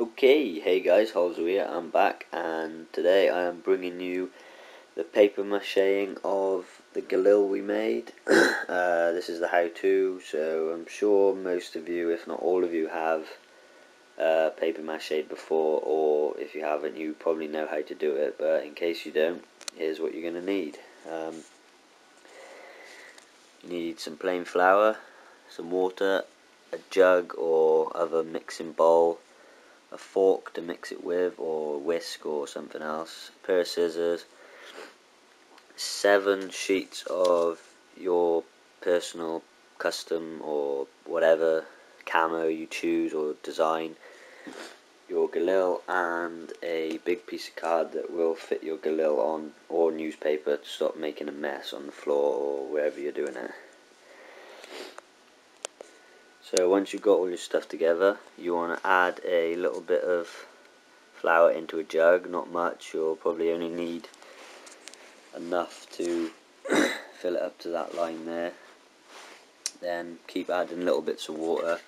Okay, hey guys, Halsey here. I'm back, and today I am bringing you the paper macheing of the Galil we made. This is the how-to, so I'm sure most of you, if not all of you, have paper mache before, or if you haven't, you probably know how to do it, but in case you don't, here's what you're going to need. You need some plain flour, some water, a jug or other mixing bowl, a fork to mix it with, or a whisk or something else, a pair of scissors, 7 sheets of your personal custom or whatever camo you choose or design, your Galil, and a big piece of card that will fit your Galil on, or newspaper to stop making a mess on the floor or wherever you're doing it. So once you've got all your stuff together, you want to add a little bit of flour into a jug, not much. You'll probably only need enough to fill it up to that line there. Then keep adding little bits of water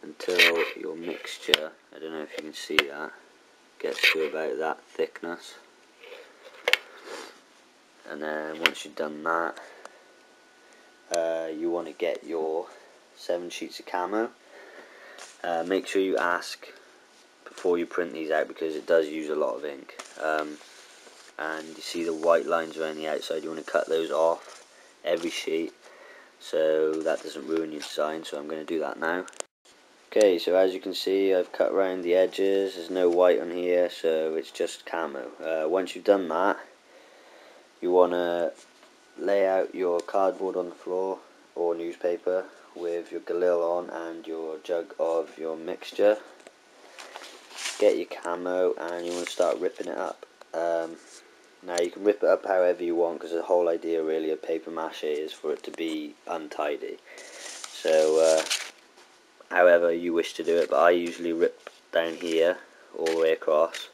until your mixture, I don't know if you can see that, gets to about that thickness. And then once you've done that, you want to get your 7 sheets of camo. Make sure you ask before you print these out, because it does use a lot of ink. And you see the white lines around the outside, you want to cut those off every sheet so that doesn't ruin your design, so I'm going to do that now. Okay, so as you can see, I've cut around the edges. There's no white on here, so it's just camo. Once you've done that, you want to lay out your cardboard on the floor or newspaper with your Galil on and your jug of your mixture. Get your camo and you want to start ripping it up. Now you can rip it up however you want, because the whole idea really of paper mache is for it to be untidy. So however you wish to do it, but I usually rip down here all the way across,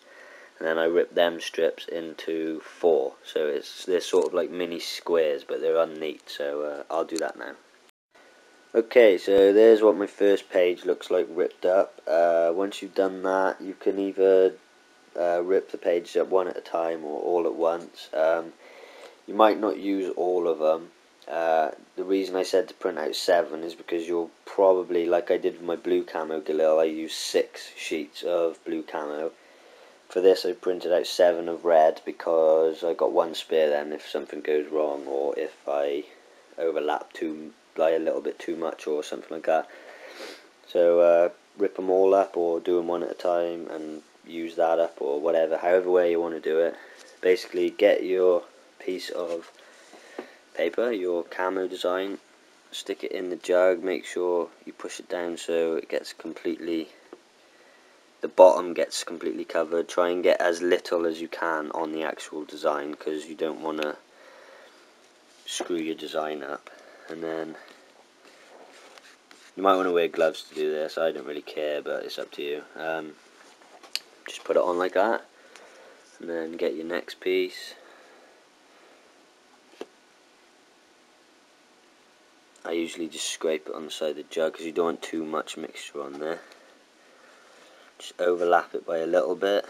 and then I rip them strips into 4. So they're sort of like mini squares, but they're unneat. So I'll do that now. Okay, so there's what my first page looks like ripped up. Once you've done that, you can either rip the pages up one at a time or all at once. You might not use all of them. The reason I said to print out 7 is because you'll probably, like I did with my blue camo Galil, I used 6 sheets of blue camo. For this I printed out 7 of red because I got 1 spare then if something goes wrong, or if I overlap by a little bit too much or something like that. So rip them all up or do them one at a time and use that up, or whatever, however way you want to do it. Basically get your piece of paper, your camo design, stick it in the jug, make sure you push it down so it gets completely, the bottom gets completely covered. Try and get as little as you can on the actual design, because you don't want to screw your design up. And then you might want to wear gloves to do this. I don't really care, but it's up to you. Just put it on like that, and then get your next piece. I usually just scrape it on the side of the jug because you don't want too much mixture on there. Just overlap it by a little bit,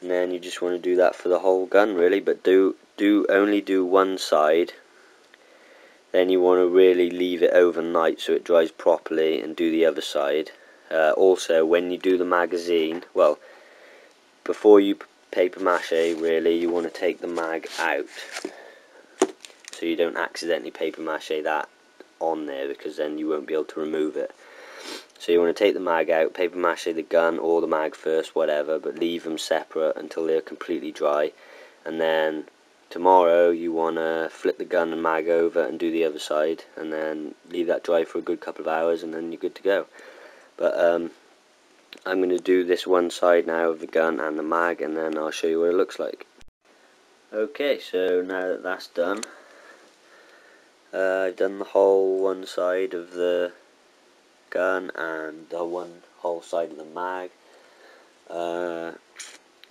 and then you just want to do that for the whole gun really, but only do one side. Then you want to really leave it overnight so it dries properly, and do the other side. Also, when you do the magazine, well, before you paper mache really, you want to take the mag out so you don't accidentally paper mache that on there, because then you won't be able to remove it. So you want to take the mag out, paper mache the gun or the mag first, whatever, but leave them separate until they're completely dry. And then tomorrow you want to flip the gun and mag over and do the other side, and then leave that dry for a good couple of hours, and then you're good to go. But I'm going to do this one side now of the gun and the mag, and then I'll show you what it looks like. Okay, so now that that's done, I've done the whole one side of the gun and the whole side of the mag.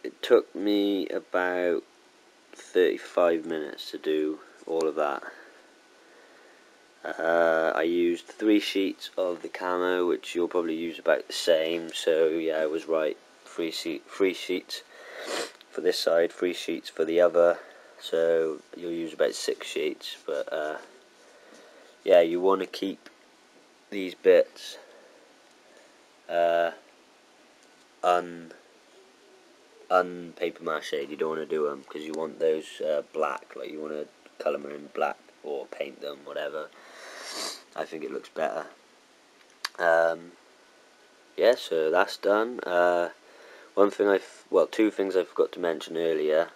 It took me about 35 minutes to do all of that. I used 3 sheets of the camo, which you'll probably use about the same, so yeah, I was right. 3 sheets for this side, 3 sheets for the other, so you'll use about 6 sheets, but yeah, you want to keep these bits paper mache. You don't want to do them because you want those black, like you want to colour them in black or paint them, whatever. I think it looks better. Yeah, so that's done. Two things I forgot to mention earlier.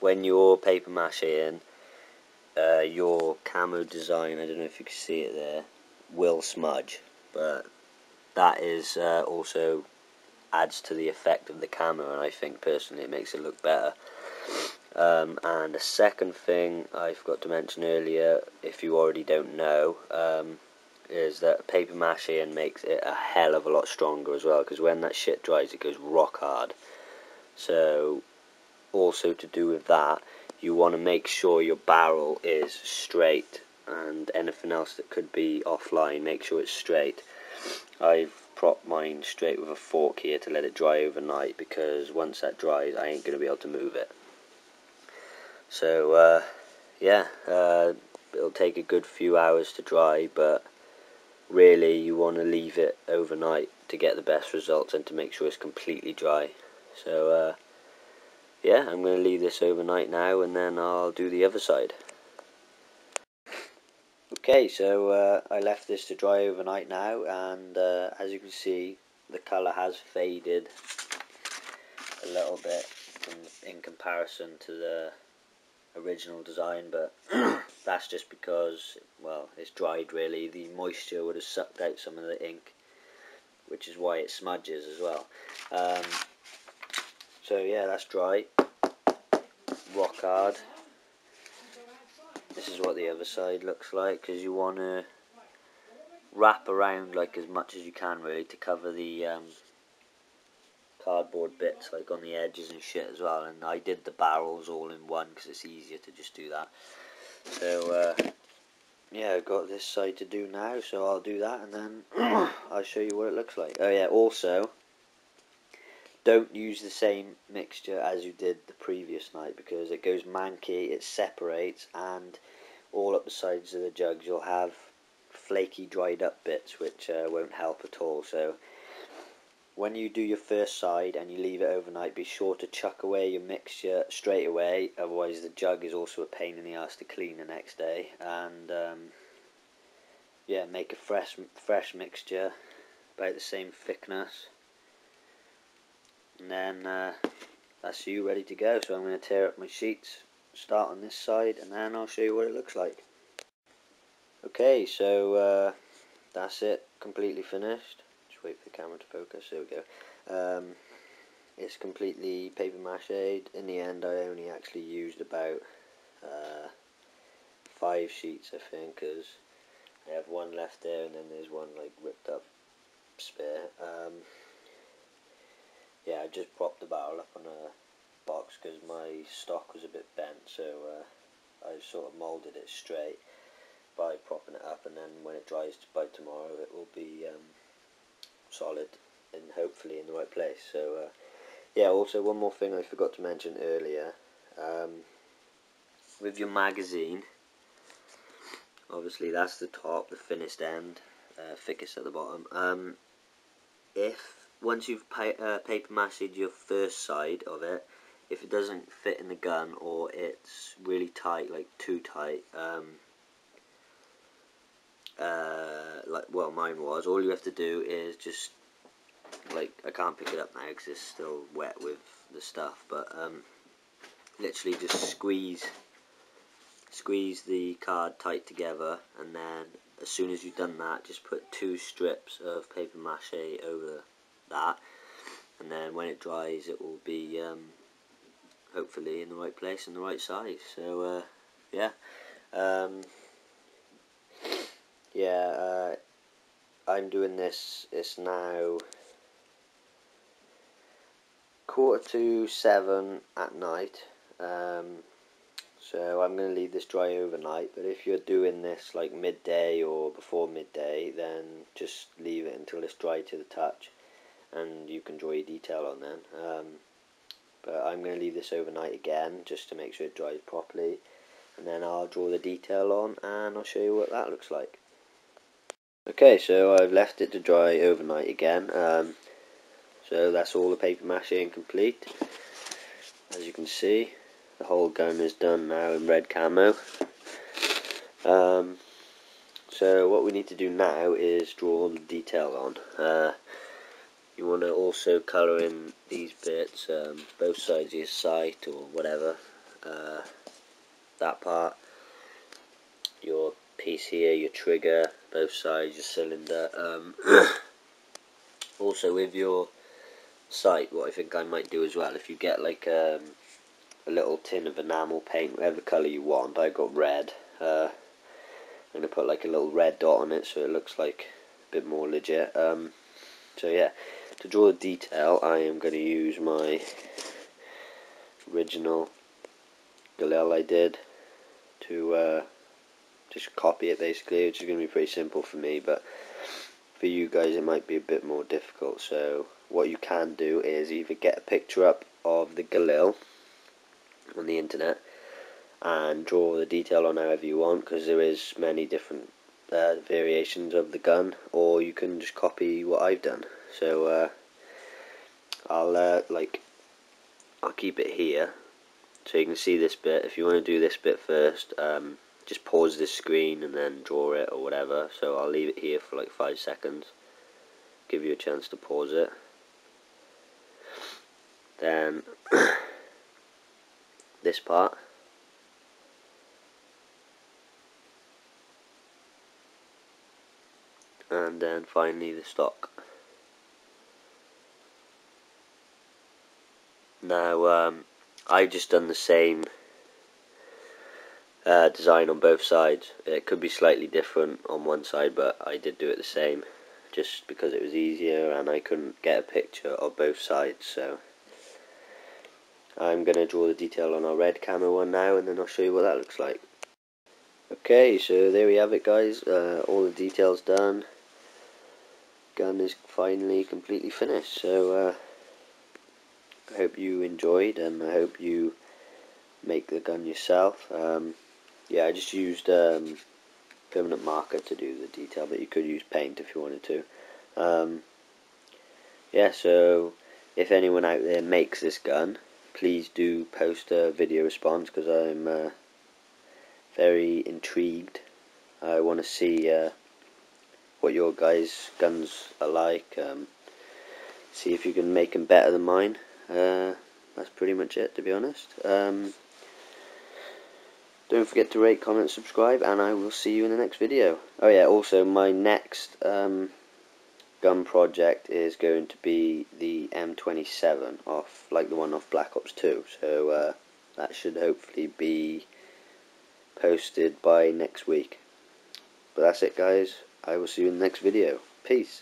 When you're paper macheing, your camo design, I don't know if you can see it there, will smudge, but that is also adds to the effect of the camo, and I think personally it makes it look better. And the second thing I forgot to mention earlier, if you already don't know, is that paper macheing makes it a hell of a lot stronger as well, because when that shit dries it goes rock hard. So also to do with that, you want to make sure your barrel is straight, and anything else that could be offline, make sure it's straight. I've propped mine straight with a fork here to let it dry overnight, because once that dries I ain't going to be able to move it. So yeah, it'll take a good few hours to dry, but really you want to leave it overnight to get the best results and to make sure it's completely dry. So yeah, I'm going to leave this overnight now, and then I'll do the other side. Okay, so I left this to dry overnight now, and as you can see, the colour has faded a little bit in comparison to the original design, but that's just because, well, it's dried really. The moisture would have sucked out some of the ink, which is why it smudges as well. So yeah, that's dry, rock hard. This is what the other side looks like, because you want to wrap around like as much as you can really to cover the cardboard bits like on the edges and shit as well. And I did the barrels all in one because it's easier to just do that. So yeah, I've got this side to do now, so I'll do that, and then I'll show you what it looks like. Oh yeah, also, don't use the same mixture as you did the previous night, because it goes manky, it separates, and all up the sides of the jugs you'll have flaky dried up bits, which won't help at all. So when you do your first side and you leave it overnight, be sure to chuck away your mixture straight away, otherwise the jug is also a pain in the ass to clean the next day. And yeah, make a fresh mixture about the same thickness, and then that's you ready to go. So I'm going to tear up my sheets, start on this side, and then I'll show you what it looks like. Okay, so that's it, completely finished. Just wait for the camera to focus. There we go. It's completely paper mache'd. In the end, I only actually used about 5 sheets, I think, because I have one left there, and then there's one like ripped up spare. Yeah, I just propped the barrel up on a box because my stock was a bit bent, so I sort of moulded it straight by propping it up, and then when it dries by tomorrow it will be solid and hopefully in the right place. So yeah, also one more thing I forgot to mention earlier, with your magazine, obviously that's the top, the thinnest end, thickest at the bottom. If once you've paper mache'd your first side of it, if it doesn't fit in the gun or it's really tight, like too tight, like well mine was, all you have to do is just, like, I can't pick it up now because it's still wet with the stuff, but literally just squeeze the card tight together, and then as soon as you've done that, just put 2 strips of paper mache over that, and then when it dries it will be hopefully in the right place and the right size. So yeah, I'm doing this, it's now 6:45 at night, so So I'm going to leave this dry overnight, but if you're doing this like midday or before midday, then just leave it until it's dry to the touch and you can draw your detail on then. But I'm going to leave this overnight again just to make sure it dries properly, and then I'll draw the detail on and I'll show you what that looks like. Okay, so I've left it to dry overnight again. So that's all the paper mache complete. As you can see, the whole gun is done now in red camo. So what we need to do now is draw the detail on. You want to also colour in these bits, both sides of your sight or whatever. That part, your piece here, your trigger, both sides, your cylinder. Also with your sight, what I think I might do as well, if you get like a little tin of enamel paint, whatever colour you want. I got red. I'm going to put like a little red dot on it so it looks like a bit more legit. So yeah, to draw the detail I am going to use my original Galil I did to just copy it basically, which is going to be pretty simple for me, but for you guys it might be a bit more difficult. So what you can do is either get a picture up of the Galil on the internet and draw the detail on however you want, because there is many different variations of the gun, or you can just copy what I've done. So I'll keep it here so you can see this bit. If you want to do this bit first, just pause this screen and then draw it or whatever. So I'll leave it here for like 5 seconds, give you a chance to pause it. Then this part, and then finally the stock. Now I've just done the same design on both sides. It could be slightly different on one side, but I did do it the same just because it was easier and I couldn't get a picture of both sides. So I'm going to draw the detail on our red camo one now, and then I'll show you what that looks like. Okay, so there we have it guys, all the details done. Gun is finally completely finished. So I hope you enjoyed, and I hope you make the gun yourself. Yeah, I just used permanent marker to do the detail, but you could use paint if you wanted to. Yeah, so if anyone out there makes this gun, please do post a video response, because I'm very intrigued. I want to see what your guys' guns are like, see if you can make them better than mine. That's pretty much it, to be honest. Don't forget to rate, comment, subscribe, and I will see you in the next video. Oh yeah, also my next gun project is going to be the M27 off, like the one off Black Ops 2. So that should hopefully be posted by next week. But that's it guys, I will see you in the next video. Peace.